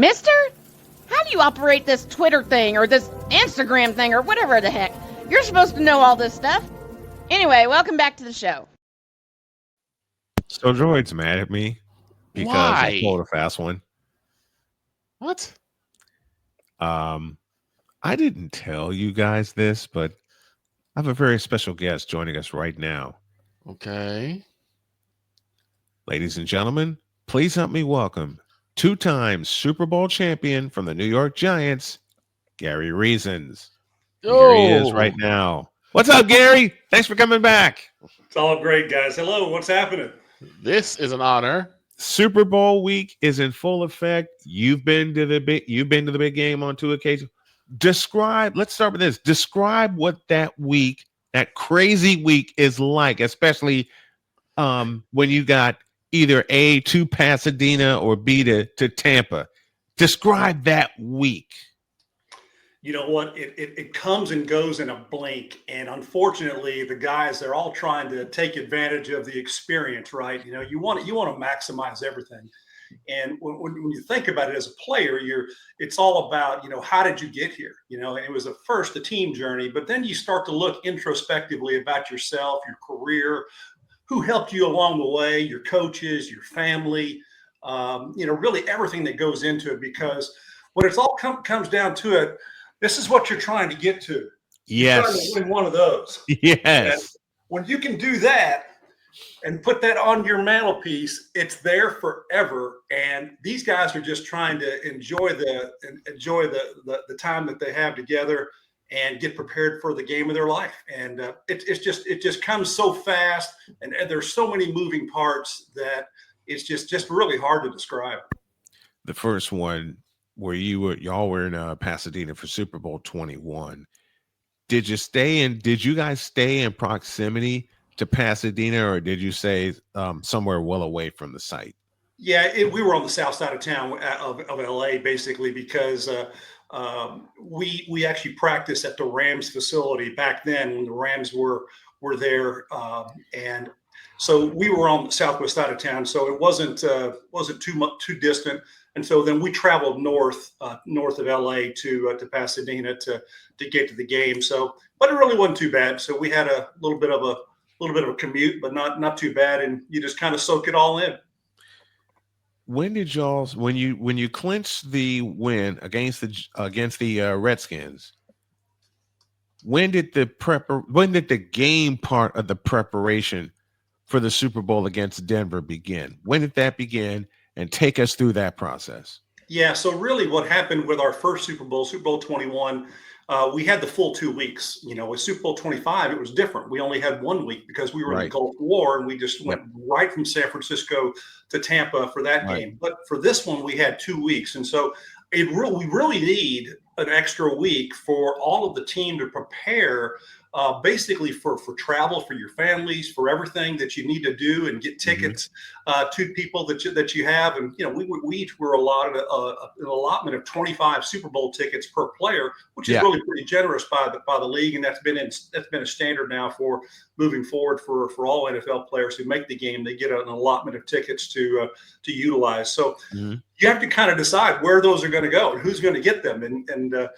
Mister, how do you operate this Twitter thing or this Instagram thing or whatever the heck? You're supposed to know all this stuff. Anyway, welcome back to the show. So Droid's mad at me because I pulled a fast one. What? I didn't tell you guys this, but I have a very special guest joining us right now. Okay. Ladies and gentlemen, please help me welcome two-time Super Bowl champion from the New York Giants, Gary Reasons. Here he is right now. What's up, Gary? Thanks for coming back. It's all great, guys. Hello, what's happening? This is an honor. Super Bowl week is in full effect. You've been to the big game on 2 occasions. Let's start with this. Describe what that week, that crazy week is like, especially when you got either A, to Pasadena, or B, to Tampa. Describe that week. You know what? It comes and goes in a blink. And unfortunately, the guys, they're all trying to take advantage of the experience, right? You know, you want to maximize everything. And when you think about it as a player, it's all about, how did you get here? And it was first the team journey, but then you start to look introspectively about yourself, your career, who helped you along the way, your coaches, your family, really everything that goes into it. Because when it's all comes down to it, this is what you're trying to get to. Yes. You're trying to win one of those. Yes. And when you can do that and put that on your mantelpiece, it's there forever. And these guys are just trying to enjoy the time that they have together and get prepared for the game of their life. And it just comes so fast, and there's so many moving parts that it's just really hard to describe. The first one where y'all were in Pasadena for Super Bowl 21. Did you guys stay in proximity to Pasadena, or did you say somewhere well away from the site? Yeah, we were on the south side of town of LA, basically, because we actually practiced at the Rams facility back then when the Rams were there, and so we were on the southwest side of town, so it wasn't too distant. And so then we traveled north of LA to Pasadena to get to the game. So, but it really wasn't too bad. So we had a little bit of a commute, but not too bad. And you just kind of soak it all in. When did when you clinched the win against the Redskins? When did the game part of the preparation for the Super Bowl against Denver begin? When did that begin? And take us through that process. Yeah, so really what happened with our first Super Bowl 21, we had the full 2 weeks. With Super Bowl 25, it was different. We only had 1 week because we were in the Gulf War, and we just went right from San Francisco to Tampa for that game. But for this one, we had 2 weeks. And so we really need an extra week for all of the team to prepare basically for travel, for your families, for everything that you need to do, and get tickets to people that you have. And we each were allotted an allotment of 25 Super Bowl tickets per player, which is really pretty generous by the league, and that's been a standard now for moving forward for all NFL players who make the game. They get an allotment of tickets to utilize. So you have to kind of decide where those are going to go and who's going to get them, and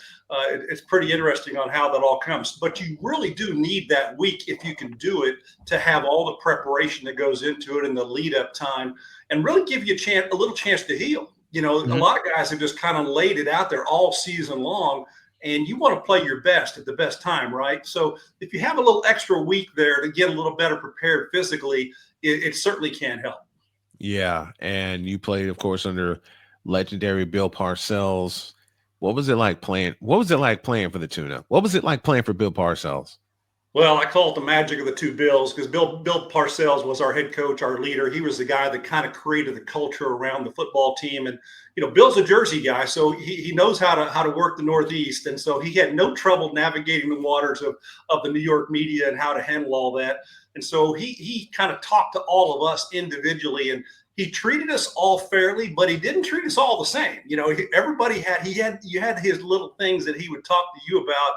it's pretty interesting on how that all comes. But you really do need that week, if you can do it, to have all the preparation that goes into it and the lead up time, and really give you a little chance to heal. A lot of guys have just kind of laid it out there all season long, and you want to play your best at the best time, right? So if you have a little extra week there to get a little better prepared physically, it certainly can help. Yeah, and you played, of course, under legendary Bill Parcells. What was it like playing for the Tuna? What was it like playing for Bill Parcells? Well, I call it the magic of the two Bills, because Bill Parcells was our head coach, our leader. He was the guy that kind of created the culture around the football team. And, Bill's a Jersey guy, so he knows how to work the Northeast. And so he had no trouble navigating the waters of the New York media and how to handle all that. And so he kind of talked to all of us individually, and he treated us all fairly, but he didn't treat us all the same. Everybody you had his little things that he would talk to you about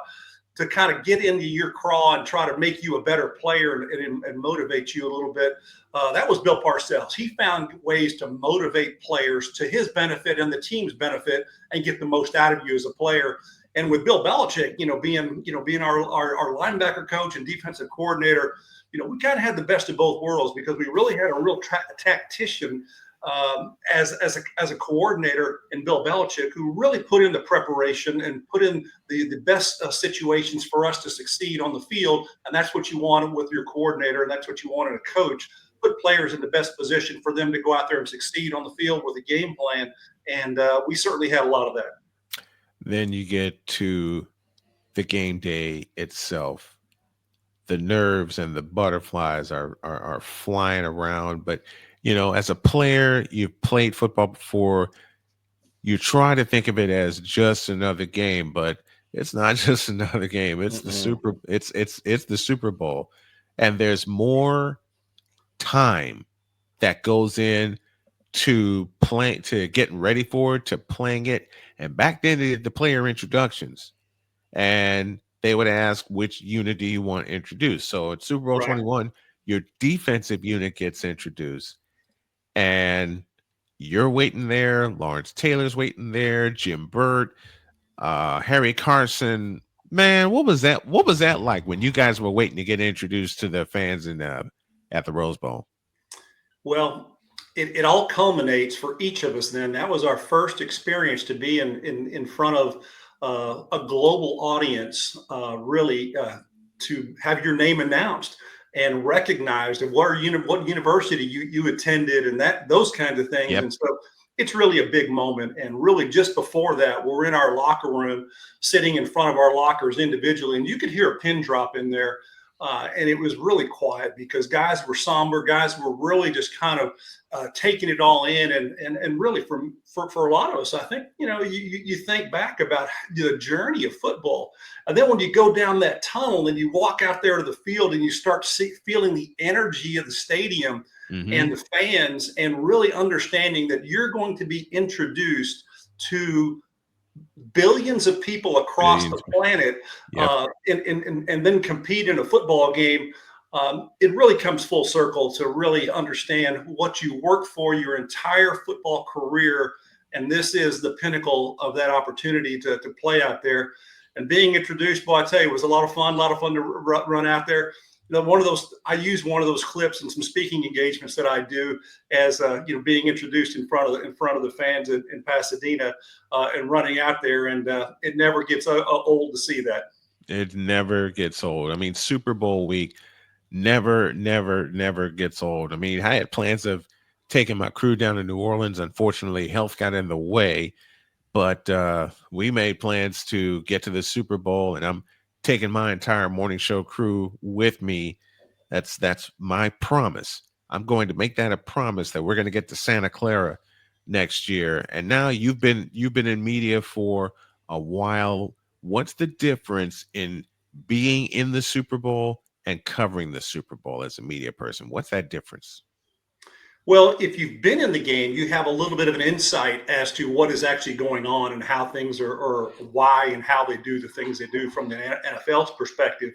to kind of get into your craw and try to make you a better player and motivate you a little bit. That was Bill Parcells. He found ways to motivate players to his benefit and the team's benefit and get the most out of you as a player. And with Bill Belichick, being our linebacker coach and defensive coordinator, we kind of had the best of both worlds because we really had a real tactician as a coordinator in Bill Belichick, who really put in the preparation and put in the best situations for us to succeed on the field. And that's what you wanted with your coordinator, and that's what you wanted a coach. Put players in the best position for them to go out there and succeed on the field with a game plan. And we certainly had a lot of that. Then you get to the game day itself. The nerves and the butterflies are flying around. But, as a player, you've played football before. You try to think of it as just another game, but it's not just another game. It's the Super Bowl. And there's more time that goes in to getting ready for it, to playing it. And back then they did the player introductions, and they would ask, which unit do you want introduced? So at Super Bowl 21, your defensive unit gets introduced, and you're waiting there. Lawrence Taylor's waiting there. Jim Burt, Harry Carson. Man, what was that? What was that like when you guys were waiting to get introduced to the fans at the Rose Bowl? Well, it all culminates for each of us. Then that was our first experience to be in front of a global audience, really to have your name announced and recognized, and what university you attended, and those kinds of things. Yep. And so it's really a big moment. And really, just before that, we're in our locker room, sitting in front of our lockers individually, and you could hear a pin drop in there. And it was really quiet because guys were somber. Guys were really just kind of taking it all in, and really for a lot of us, I think you think back about the journey of football, and then when you go down that tunnel and you walk out there to the field and you start feeling the energy of the stadium and the fans, and really understanding that you're going to be introduced to billions of people across the planet, and then compete in a football game. It really comes full circle to really understand what you work for your entire football career. And this is the pinnacle of that opportunity to play out there. And being introduced, boy, I tell you, it was a lot of fun to run out there. I use one of those clips in some speaking engagements that I do as being introduced in front of the fans in Pasadena, and running out there, and it never gets old to see that. It never gets old. I mean, Super Bowl week never gets old. I mean, I had plans of taking my crew down to New Orleans. Unfortunately, health got in the way, but we made plans to get to the Super Bowl, and I'm taking my entire morning show crew with me. That's my promise. I'm going to make that a promise that we're going to get to Santa Clara next year. And now you've been in media for a while. What's the difference in being in the Super Bowl and covering the Super Bowl as a media person? What's that difference? Well, if you've been in the game, you have a little bit of an insight as to what is actually going on and how things are, or why and how they do the things they do from the NFL's perspective.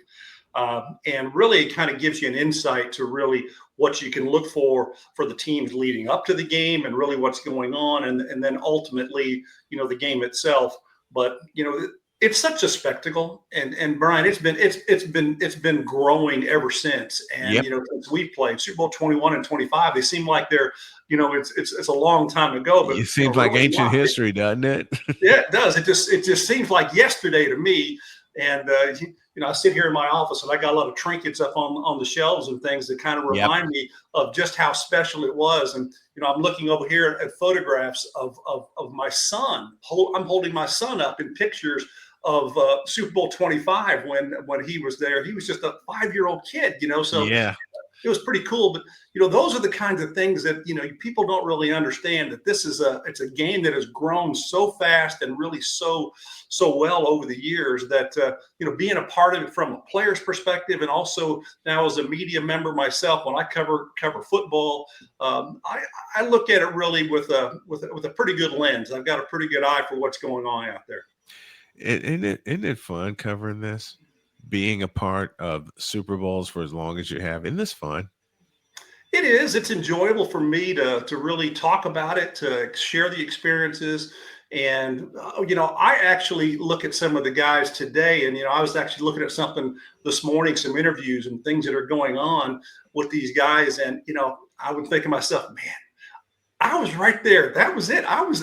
And really, it kind of gives you an insight to really what you can look for the teams leading up to the game, and really what's going on, and then ultimately, the game itself. But it's such a spectacle, and Brian, it's been growing ever since. And since we played Super Bowl 21 and 25, they seem like they're it's a long time ago. But it seems like really ancient history, doesn't it? Yeah, it does. It just seems like yesterday to me. And I sit here in my office, and I got a lot of trinkets up on the shelves and things that kind of remind me of just how special it was. And I'm looking over here at photographs of my son. I'm holding my son up in pictures of Super Bowl 25 when he was there. He was just a 5-year-old kid, so yeah. It was pretty cool. But those are the kinds of things that people don't really understand, that this is it's a game that has grown so fast and really so well over the years, that being a part of it from a player's perspective, and also now as a media member myself, when I cover football, I look at it really with a pretty good lens. I've got a pretty good eye for what's going on out there. Isn't it fun covering this? being a part of Super Bowls for as long as you have. Isn't this fun? It is. It's enjoyable for me to really talk about it, to share the experiences. And, I actually look at some of the guys today, and, I was actually looking at something this morning, some interviews and things that are going on with these guys. And, I would think to myself, man, I was right there. That was it. I was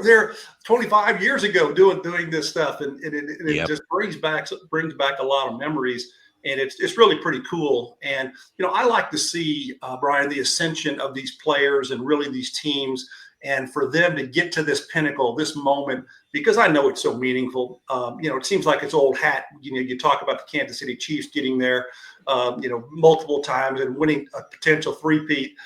there 25 years ago doing this stuff, and it Yep. just brings back a lot of memories, and it's really pretty cool. And I like to see Brian, the ascension of these players and really these teams, and for them to get to this pinnacle, this moment, because I know it's so meaningful. It seems like it's old hat. You talk about the Kansas City Chiefs getting there, multiple times and winning a potential three-peat.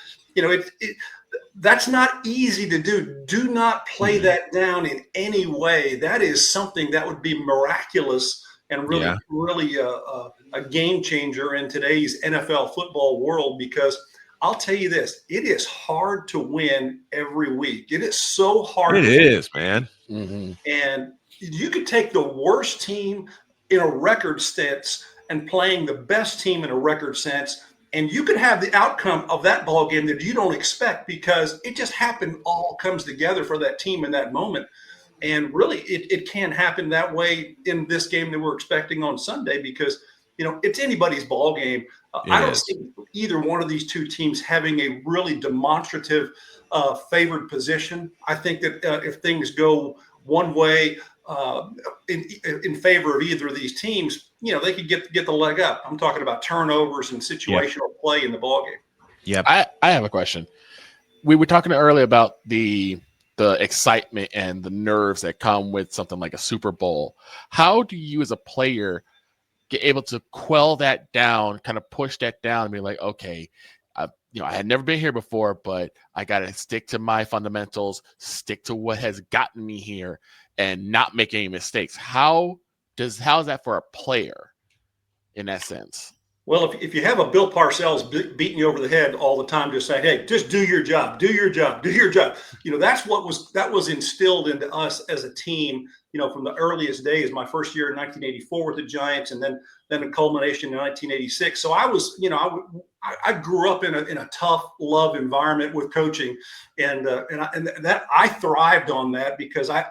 That's not easy to do. Do not play that down in any way. That is something that would be miraculous and really a game changer in today's NFL football world, because I'll tell you this, it is hard to win every week. It is so hard. It is, man. Mm-hmm. And you could take the worst team in a record sense and playing the best team in a record sense, and you could have the outcome of that ball game that you don't expect, because it just happened, all comes together for that team in that moment. And really, it can happen that way in this game that we're expecting on Sunday, because it's anybody's ball game. I don't see either one of these two teams having a really demonstrative favored position. I think that if things go one way in favor of either of these teams, they could get the leg up. I'm talking about turnovers and situational play in the ballgame. Yep. I have a question. We were talking earlier about the excitement and the nerves that come with something like a Super Bowl. How do you as a player get able to quell that down, kind of push that down and be like, okay, I had never been here before, but I got to stick to my fundamentals, stick to what has gotten me here, and not make any mistakes. How is that for a player in that sense? Well, if you have a Bill Parcells beating you over the head all the time, just saying, hey, just do your job, do your job, do your job. That's that was instilled into us as a team, from the earliest days. My first year in 1984 with the Giants, and then a culmination in 1986. So I was, I grew up in a tough love environment with coaching, and that I thrived on that, because I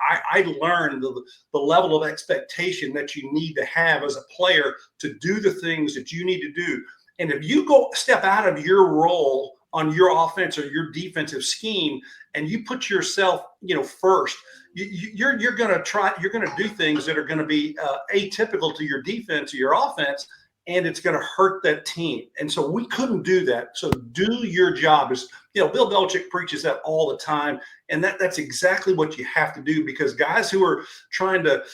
learned the level of expectation that you need to have as a player to do the things that you need to do. And if you step out of your role on your offense or your defensive scheme, and you put yourself, first, you're going to do things that are going to be atypical to your defense or your offense, and it's going to hurt that team. And so we couldn't do that. So do your job. Bill Belichick preaches that all the time, and that's exactly what you have to do, because guys who are trying to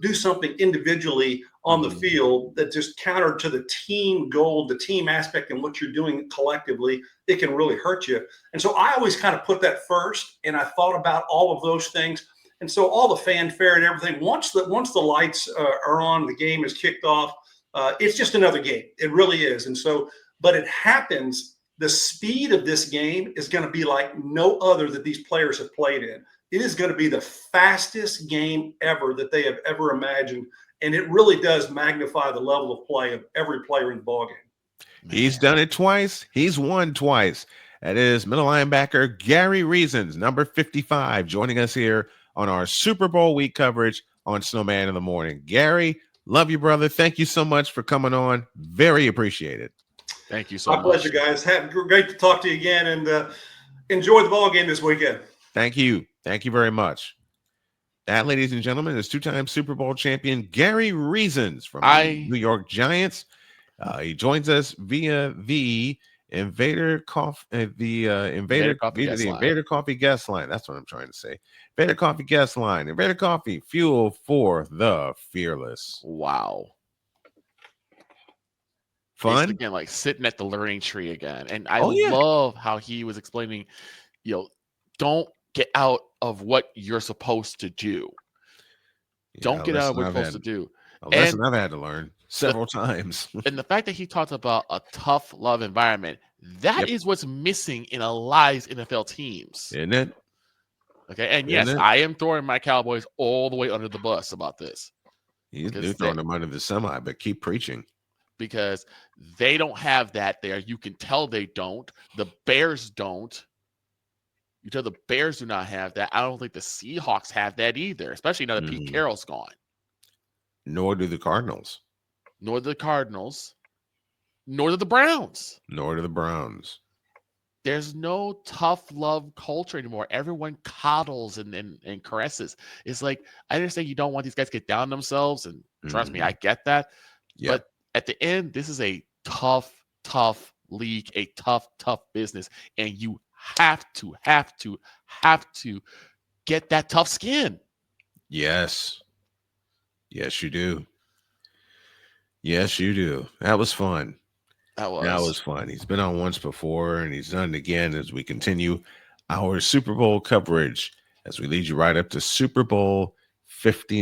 do something individually on the field that just counter to the team goal, the team aspect, and what you're doing collectively, it can really hurt you. And so I always kind of put that first, and I thought about all of those things. And so all the fanfare and everything, once the lights are on, the game is kicked off, it's just another game. It really is. And so, but it happens, the speed of this game is going to be like no other that these players have played in. It is going to be the fastest game ever that they have ever imagined. And it really does magnify the level of play of every player in the ballgame. He's done it twice. He's won twice. That is middle linebacker Gary Reasons, number 55, joining us here on our Super Bowl week coverage on Snowman in the Morning. Gary, love you, brother. Thank you so much for coming on. Very appreciated. Thank you so much. My pleasure, guys. Great to talk to you again, and enjoy the ball game this weekend. Thank you. Thank you very much. That, ladies and gentlemen, is two-time Super Bowl champion Gary Reasons from the New York Giants. He joins us via the Invader Coffee, Invader Coffee guest line. That's what I'm trying to say. Invader Coffee guest line. Invader Coffee, fuel for the fearless. Wow. Fun. It's, again, like sitting at the learning tree again. And I love how he was explaining, don't get out of what you're supposed to do. Don't get out of what you're supposed to do. A lesson I've had to learn several times. And the fact that he talked about a tough love environment, that is what's missing in a lot of NFL teams. Isn't it? Okay. And yes, I am throwing my Cowboys all the way under the bus about this. They're throwing them under the semi, but keep preaching. Because they don't have that there. You can tell they don't. The Bears don't. You tell the Bears do not have that. I don't think the Seahawks have that either, especially now that Pete Carroll's gone. Nor do the Cardinals. Nor the Cardinals. Nor do the Browns. Nor do the Browns. There's no tough love culture anymore. Everyone coddles and caresses. It's like, I understand you don't want these guys to get down themselves, and trust me, I get that. Yep. But at the end, this is a tough league, a tough business, and you have to get that tough skin. Yes. Yes, you do. Yes, you do. That was fun. That was fun. He's been on once before, and he's done it again as we continue our Super Bowl coverage, as we lead you right up to Super Bowl 50.